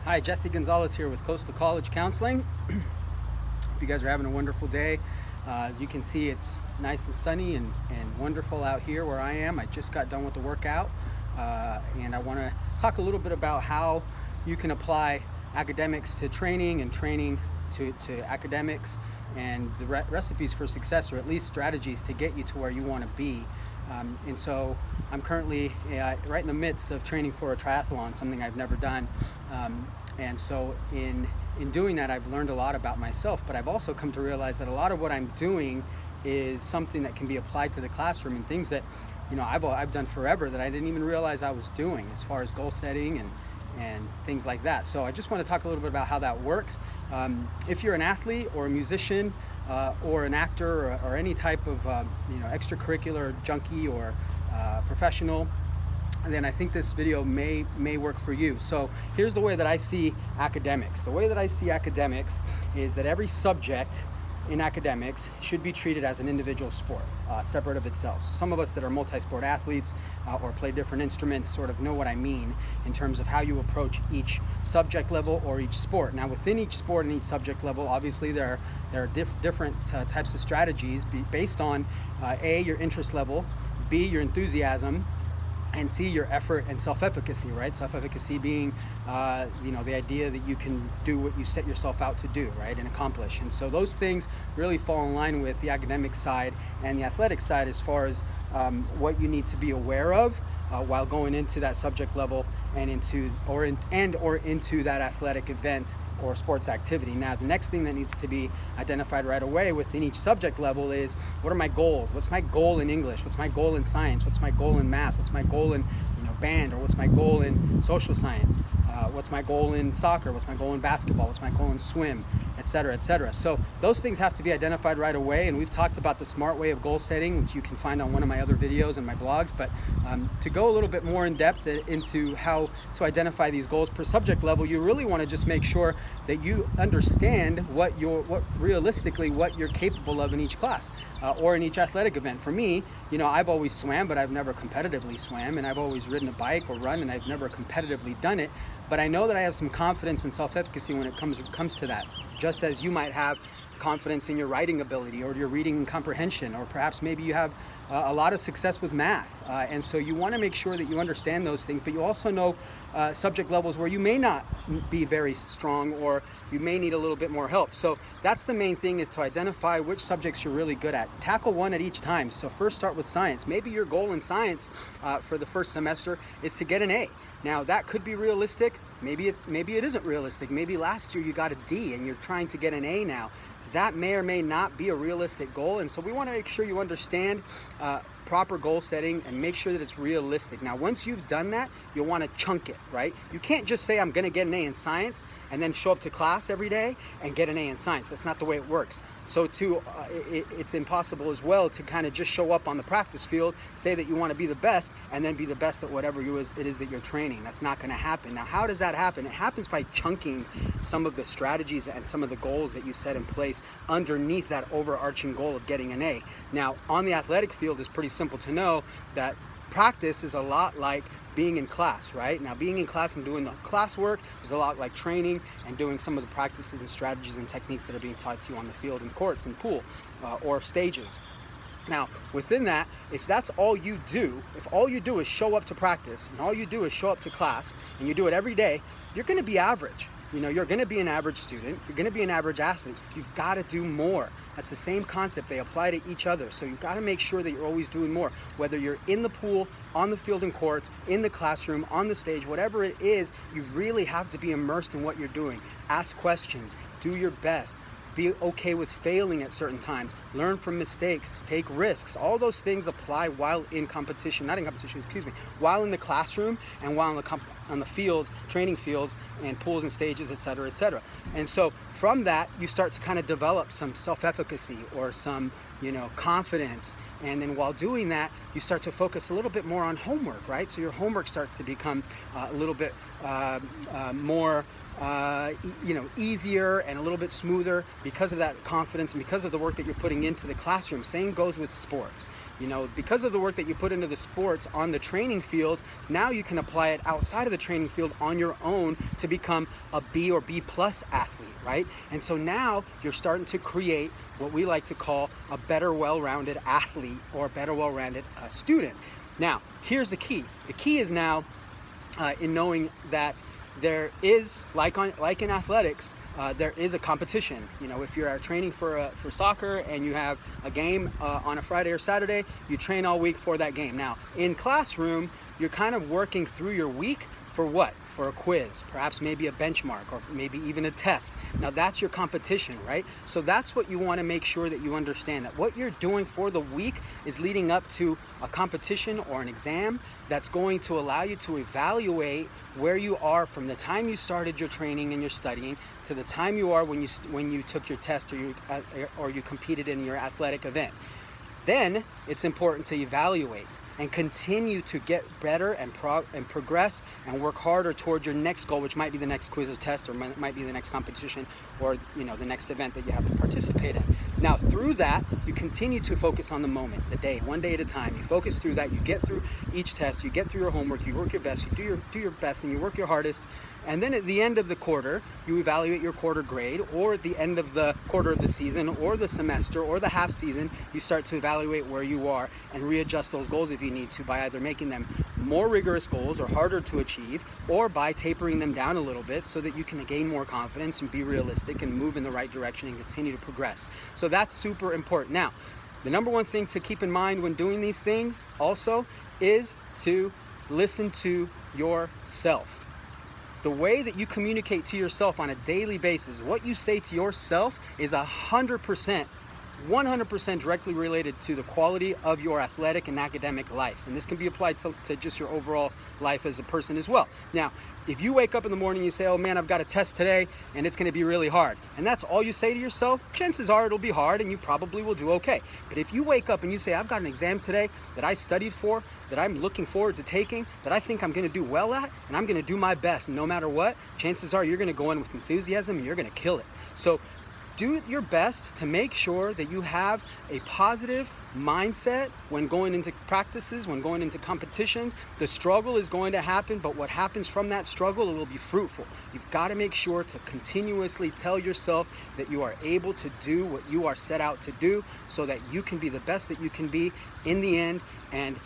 Hi, Jesse Gonzalez here with Coastal College Counseling. Hope you guys are having a wonderful day. As you can see, it's nice and sunny and wonderful out here where I am. I just got done with the workout, and I want to talk a little bit about how you can apply academics to training and training to academics, and the recipes for success, or at least strategies to get you to where you want to be. And so I'm currently right in the midst of training for a triathlon, something I've never done. And so in doing that, I've learned a lot about myself, but I've also come to realize that a lot of what I'm doing is something that can be applied to the classroom, and things that, you know, I've done forever that I didn't even realize I was doing, as far as goal setting and things like that. So I just want to talk a little bit about how that works. If you're an athlete or a musician, or an actor, or any type of extracurricular junkie or professional, then I think this video may work for you. So here's the way that I see academics. The way that I see academics is that every subject in academics should be treated as an individual sport, separate of itself. So some of us that are multi-sport athletes or play different instruments sort of know what I mean in terms of how you approach each subject level or each sport. Now, within each sport and each subject level, obviously there are different types of strategies based on A, your interest level, B, your enthusiasm, and see your effort and self-efficacy, right? Self-efficacy being, the idea that you can do what you set yourself out to do, right, and accomplish. And so those things really fall in line with the academic side and the athletic side, as far as what you need to be aware of while going into that subject level and into that athletic event or sports activity. Now, the next thing that needs to be identified right away within each subject level is, what are my goals? What's my goal in English? What's my goal in science? What's my goal in math? What's my goal in band? Or what's my goal in social science? What's my goal in soccer? What's my goal in basketball? What's my goal in swim? Etc., etc. So those things have to be identified right away, and we've talked about the smart way of goal setting, which you can find on one of my other videos and my blogs. But to go a little bit more in depth into how to identify these goals per subject level, you really want to just make sure that you understand what realistically you're capable of in each class or in each athletic event. For me, I've always swam, but I've never competitively swam, and I've always ridden a bike or run, and I've never competitively done it. But I know that I have some confidence and self-efficacy when it comes to that. Just as you might have confidence in your writing ability or your reading comprehension, or perhaps maybe you have a lot of success with math. And so you want to make sure that you understand those things, but you also know subject levels where you may not be very strong, or you may need a little bit more help. So that's the main thing, is to identify which subjects you're really good at. Tackle one at each time. So first start with science. Maybe your goal in science for the first semester is to get an A. Now, that could be realistic. Maybe it isn't realistic. Maybe last year you got a D and you're trying to get an A now. That may or may not be a realistic goal, and so we want to make sure you understand proper goal setting and make sure that it's realistic. Now, once you've done that, you'll want to chunk it, right? You can't just say, I'm going to get an A in science, and then show up to class every day and get an A in science. That's not the way it works. So it's impossible as well to kind of just show up on the practice field, say that you want to be the best, and then be the best at whatever it is that you're training. That's not going to happen. Now, how does that happen? It happens by chunking some of the strategies and some of the goals that you set in place underneath that overarching goal of getting an A. Now, on the athletic field, it's pretty simple to know that practice is a lot like being in class, right? Now, being in class and doing the classwork is a lot like training and doing some of the practices and strategies and techniques that are being taught to you on the field and courts and pool or stages. Now, within that, if that's all you do, if all you do is show up to practice and all you do is show up to class and you do it every day, you're going to be average. You're going to be an average student. You're going to be an average athlete. You've got to do more. That's the same concept. They apply to each other. So you've got to make sure that you're always doing more, whether you're in the pool, on the field and courts, in the classroom, on the stage, whatever it is, you really have to be immersed in what you're doing. Ask questions, do your best, be okay with failing at certain times, learn from mistakes, take risks. All those things apply while in competition, while in the classroom and while on the fields, training fields and pools and stages, etc., etc. And so from that, you start to kind of develop some self-efficacy or some, confidence. And then while doing that, you start to focus a little bit more on homework, right? So your homework starts to become a little bit more easier and a little bit smoother because of that confidence and because of the work that you're putting into the classroom. Same goes with sports. You know, because of the work that you put into the sports on the training field, now you can apply it outside of the training field on your own to become a B or B plus athlete, right? And so now you're starting to create what we like to call a better well-rounded athlete or a better well-rounded student. Now, here's the key. The key is now in knowing that there is, like in athletics, there is a competition. You know, if you're training for soccer and you have a game on a Friday or Saturday, you train all week for that game. Now, in classroom, you're kind of working through your week for what? For a quiz, perhaps maybe a benchmark, or maybe even a test. Now that's your competition, right? So that's what you want to make sure that you understand, that what you're doing for the week is leading up to a competition or an exam that's going to allow you to evaluate where you are from the time you started your training and your studying to the time you are when you took your test or you competed in your athletic event. Then it's important to evaluate and continue to get better and progress and work harder towards your next goal, which might be the next quiz or test, or might be the next competition, or the next event that you have to participate in. Now through that, you continue to focus on the moment, the day, one day at a time. You focus through that, you get through each test, you get through your homework, you work your best, you do your best, and you work your hardest. And then at the end of the quarter, you evaluate your quarter grade, or at the end of the quarter of the season, or the semester, or the half season, you start to evaluate where you are and readjust those goals if you need to by either making them more rigorous goals or harder to achieve, or by tapering them down a little bit so that you can gain more confidence and be realistic and move in the right direction and continue to progress. So that's super important. Now, the number one thing to keep in mind when doing these things also is to listen to yourself. The way that you communicate to yourself on a daily basis, what you say to yourself is 100% directly related to the quality of your athletic and academic life. And this can be applied to just your overall life as a person as well. Now, if you wake up in the morning and you say, oh man, I've got a test today and it's going to be really hard, and that's all you say to yourself, chances are it'll be hard and you probably will do okay. But if you wake up and you say, I've got an exam today that I studied for, that I'm looking forward to taking, that I think I'm going to do well at, and I'm going to do my best no matter what, chances are you're going to go in with enthusiasm and you're going to kill it. So do your best to make sure that you have a positive mindset when going into practices, when going into competitions. The struggle is going to happen, but what happens from that struggle, it will be fruitful. You've got to make sure to continuously tell yourself that you are able to do what you are set out to do so that you can be the best that you can be in the end, and